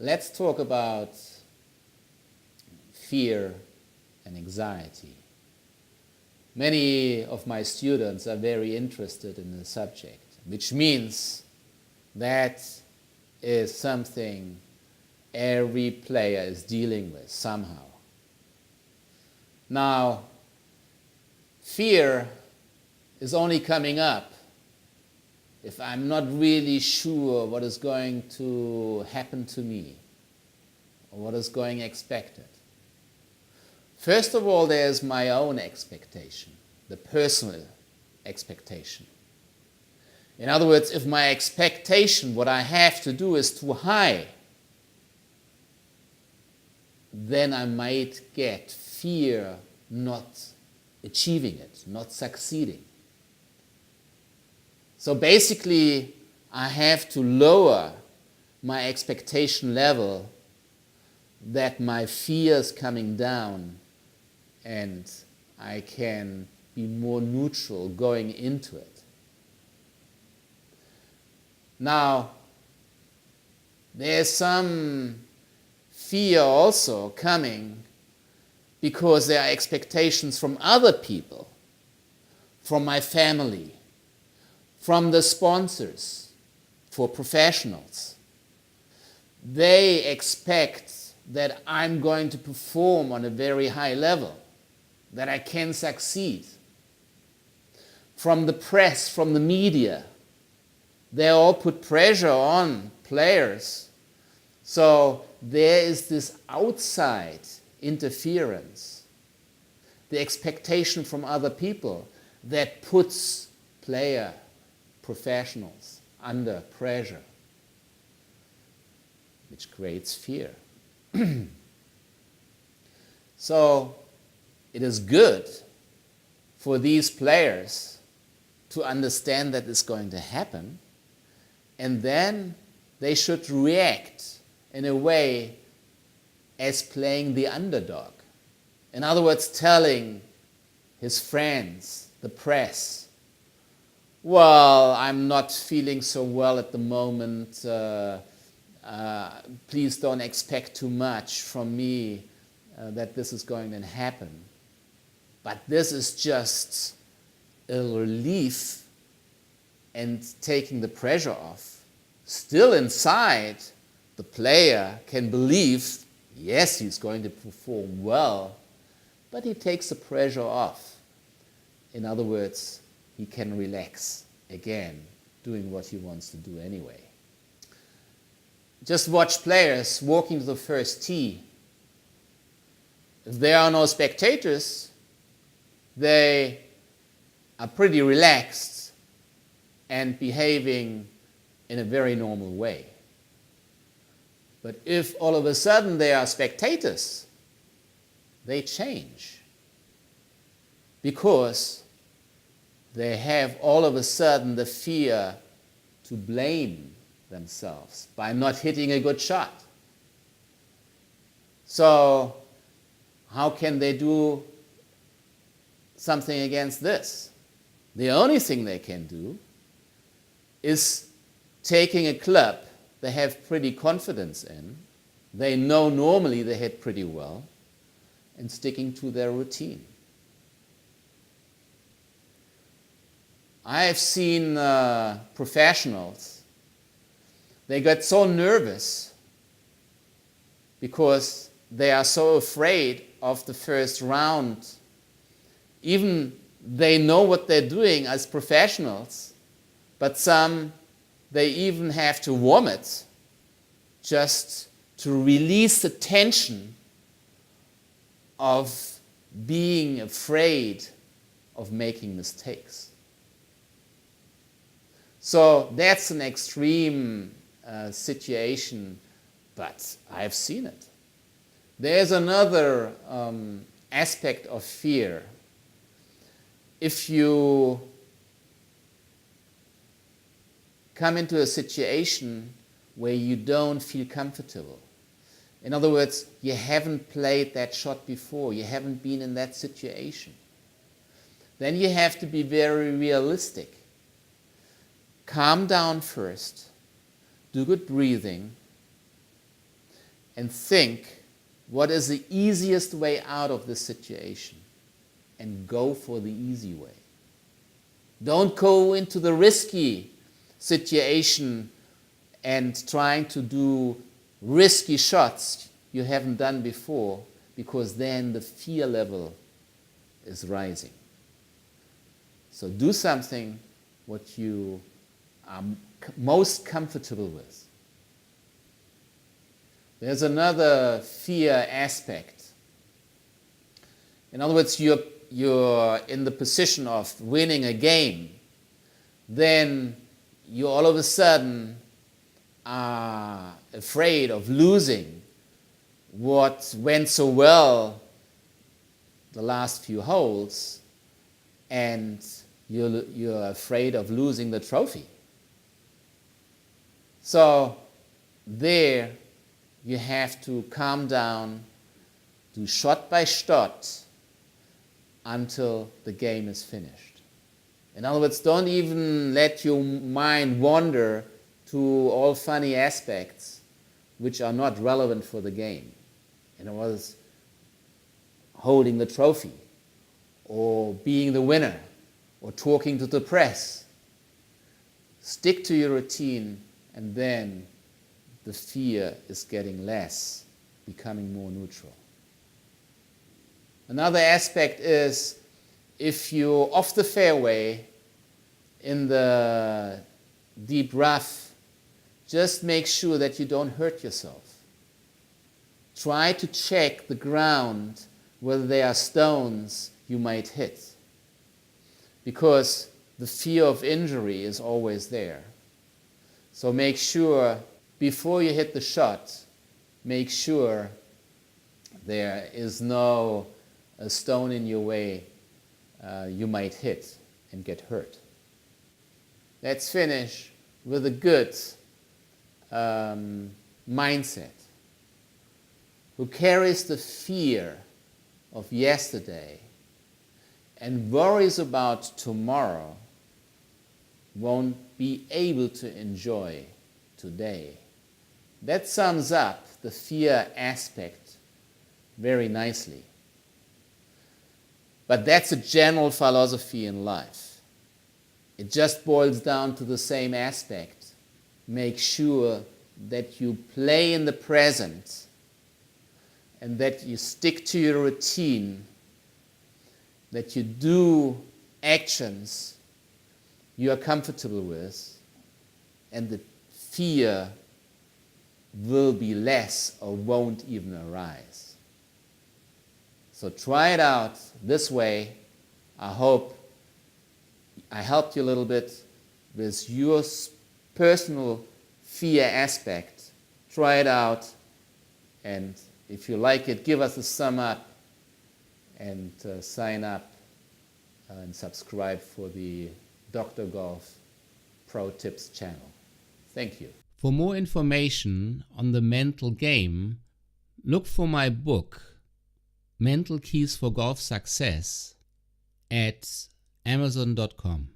Let's talk about fear and anxiety. Many of my students are very interested in the subject, which means that is something every player is dealing with somehow. Now, fear is only coming up if I'm not really sure what is going to happen to me or what is going expected. First of all, there's my own expectation, the personal expectation. In other words, if my expectation, what I have to do is too high, then I might get fear not achieving it, not succeeding. So basically, I have to lower my expectation level that my fear is coming down and I can be more neutral going into it. Now, there's some fear also coming because there are expectations from other people, from my family, from the sponsors, for professionals. They expect that I'm going to perform on a very high level, that I can succeed. From the press, from the media, they all put pressure on players. So there is this outside interference, the expectation from other people that puts player professionals under pressure, which creates fear. So it is good for these players to understand that it's going to happen, and then they should react in a way as playing the underdog. In other words, telling his friends, the press, well, I'm not feeling so well at the moment, please don't expect too much from me that this is going to happen. But this is just a relief and taking the pressure off. Still inside, the player can believe, yes, he's going to perform well, but he takes the pressure off. In other words, he can relax again, doing what he wants to do anyway. Just watch players walking to the first tee. If there are no spectators, they are pretty relaxed and behaving in a very normal way. But if all of a sudden there are spectators, they change because they have all of a sudden the fear to blame themselves by not hitting a good shot. So how can they do something against this? The only thing they can do is taking a club they have pretty confidence in, they know normally they hit pretty well, and sticking to their routine. I've seen professionals, they get so nervous because they are so afraid of the first round. Even they know what they're doing as professionals, but some, they even have to vomit just to release the tension of being afraid of making mistakes. So that's an extreme situation, but I've seen it. There's another aspect of fear. If you come into a situation where you don't feel comfortable, in other words, you haven't played that shot before, you haven't been in that situation, then you have to be very realistic. Calm down first, do good breathing, and think, what is the easiest way out of this situation? And go for the easy way. Don't go into the risky situation and trying to do risky shots you haven't done before, because then the fear level is rising. So do something what you are most comfortable with. There's another fear aspect. In other words, you're in the position of winning a game, then you all of a sudden are afraid of losing what went so well the last few holes, and you're afraid of losing the trophy. So there you have to calm down, do shot by shot until the game is finished. In other words, don't even let your mind wander to all funny aspects which are not relevant for the game. In other words, holding the trophy, or being the winner, or talking to the press. Stick to your routine, and then the fear is getting less, becoming more neutral. Another aspect is, if you're off the fairway in the deep rough, just make sure that you don't hurt yourself. Try to check the ground whether there are stones you might hit, because the fear of injury is always there. So make sure, before you hit the shot, make sure there is no stone in your way you might hit and get hurt. Let's finish with a good mindset. Who carries the fear of yesterday and worries about tomorrow won't be able to enjoy today. That sums up the fear aspect very nicely. But that's a general philosophy in life. It just boils down to the same aspect. Make sure that you play in the present and that you stick to your routine, that you do actions you are comfortable with, and the fear will be less or won't even arise. So try it out this way. I hope I helped you a little bit with your personal fear aspect. Try it out, and if you like it, give us a thumb up and sign up and subscribe for the Dr. Golf Pro Tips channel. Thank you. For more information on the mental game, look for my book, Mental Keys for Golf Success, at Amazon.com.